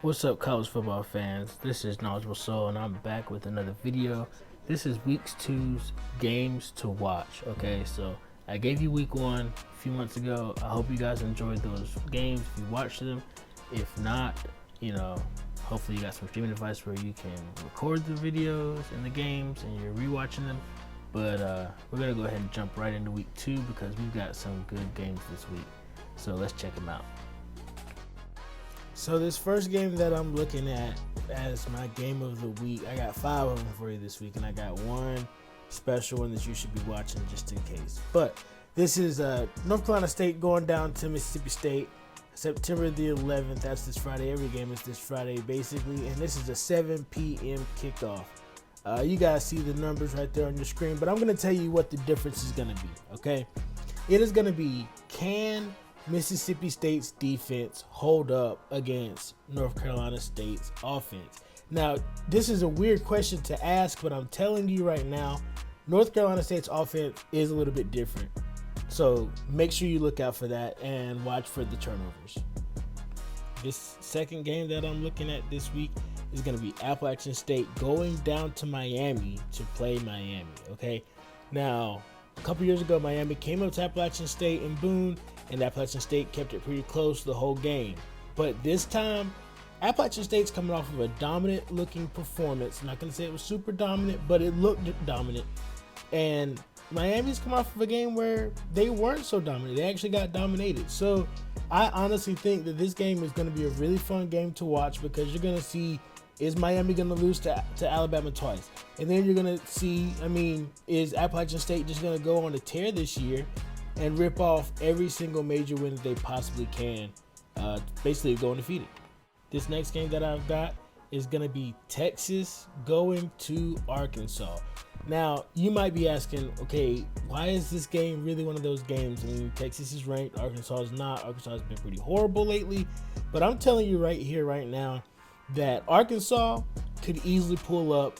What's up, college football fans? This is Knowledgeable Soul, and I'm back with another video. This is week two's games to watch. Okay, so I gave you week one a few months ago. I hope you guys enjoyed those games if you watched them. If not, hopefully you got some streaming device where you can record the videos and the games and you're rewatching them. But we're gonna go ahead and jump right into week two because we've got some good games this week. So let's check them out. So this first game that I'm looking at as my game of the week, I got 5 of them for you this week, and I got one special one that you should be watching just in case. But this is North Carolina State going down to Mississippi State, September the 11th. That's this Friday. Every game is this Friday, basically, and this is a 7 p.m. kickoff. You guys see the numbers right there on your screen, but I'm going to tell you what the difference is going to be, okay? It is going to be, can Mississippi State's defense hold up against North Carolina State's offense? Now, this is a weird question to ask, but I'm telling you right now, North Carolina State's offense is a little bit different. So make sure you look out for that and watch for the turnovers. This second game that I'm looking at this week is going to be Appalachian State going down to Miami to play Miami, okay? Now, a couple years ago, Miami came up to Appalachian State in Boone, and Appalachian State kept it pretty close the whole game. But this time, Appalachian State's coming off of a dominant-looking performance. I'm not going to say it was super dominant, but it looked dominant. And Miami's come off of a game where they weren't so dominant. They actually got dominated. So I honestly think that this game is going to be a really fun game to watch because you're going to see, is Miami going to lose to Alabama twice? And then you're going to see, is Appalachian State just going to go on a tear this year and rip off every single major win that they possibly can, basically go undefeated? This next game that I've got is going to be Texas going to Arkansas. Now, you might be asking, okay, why is this game really one of those games? Texas is ranked, Arkansas is not. Arkansas has been pretty horrible lately. But I'm telling you right here, right now, that Arkansas could easily pull up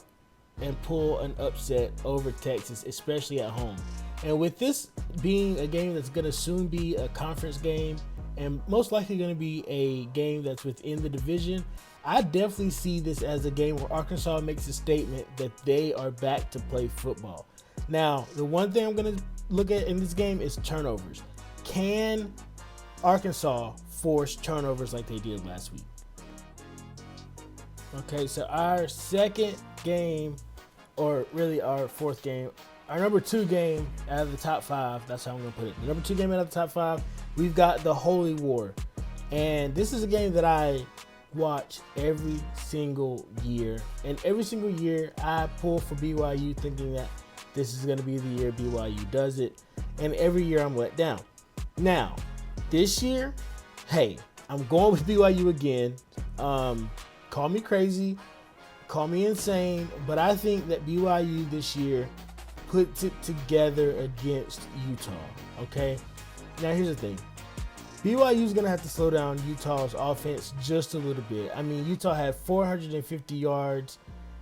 and pull an upset over Texas, especially at home. And with this being a game that's going to soon be a conference game and most likely going to be a game that's within the division, I definitely see this as a game where Arkansas makes a statement that they are back to play football. Now, the one thing I'm going to look at in this game is turnovers. Can Arkansas force turnovers like they did last week? Okay, so our second game, or really our fourth game, our number 2 game out of the top 5, that's how I'm going to put it. The number 2 game out of the top 5, we've got the Holy War. And this is a game that I watch every single year. And every single year I pull for BYU thinking that this is going to be the year BYU does it. And every year I'm let down. Now, this year, hey, I'm going with BYU again. Call me crazy, call me insane, but I think that BYU this year puts it together against Utah, okay? Now, here's the thing. BYU is going to have to slow down Utah's offense just a little bit. Utah had 450 yards.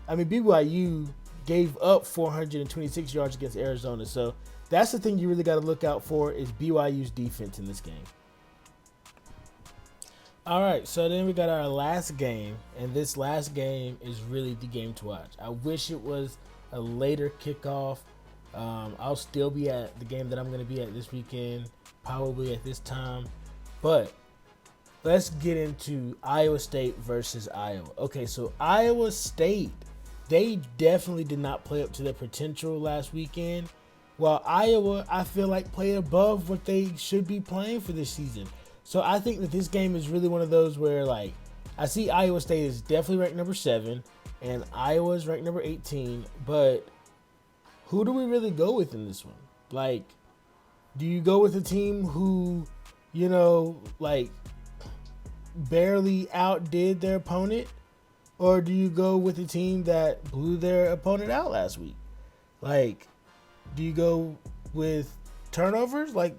BYU gave up 426 yards against Arizona. So that's the thing you really got to look out for is BYU's defense in this game. All right, so then we got our last game, and this last game is really the game to watch. I wish it was a later kickoff. I'll still be at the game that I'm going to be at this weekend, probably at this time. But let's get into Iowa State versus Iowa. Okay, so Iowa State, they definitely did not play up to their potential last weekend, while Iowa, I feel like, played above what they should be playing for this season. So I think that this game is really one of those where, I see Iowa State is definitely ranked number 7, and Iowa's ranked number 18, but who do we really go with in this one? Do you go with a team who, barely outdid their opponent? Or do you go with a team that blew their opponent out last week? Do you go with turnovers? What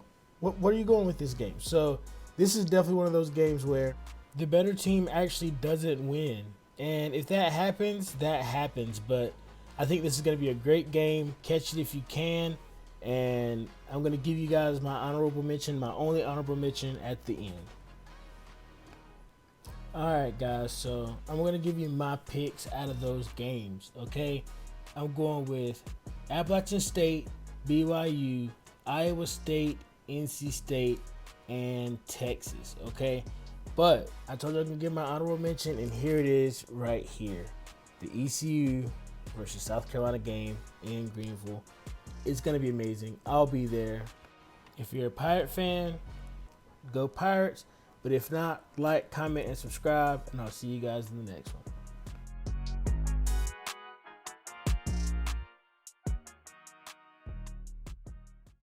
are you going with this game? So this is definitely one of those games where the better team actually doesn't win. And if that happens, that happens. But I think this is going to be a great game. Catch it if you can. And I'm going to give you guys my honorable mention, my only honorable mention at the end. Alright guys, so I'm going to give you my picks out of those games, okay? I'm going with Appalachian State, BYU, Iowa State, NC State, and Texas, okay? But I told you I can get my honorable mention, and here it is right here. The ECU versus South Carolina game in Greenville. It's going to be amazing. I'll be there. If you're a Pirate fan, go Pirates. But if not, like, comment, and subscribe, and I'll see you guys in the next one.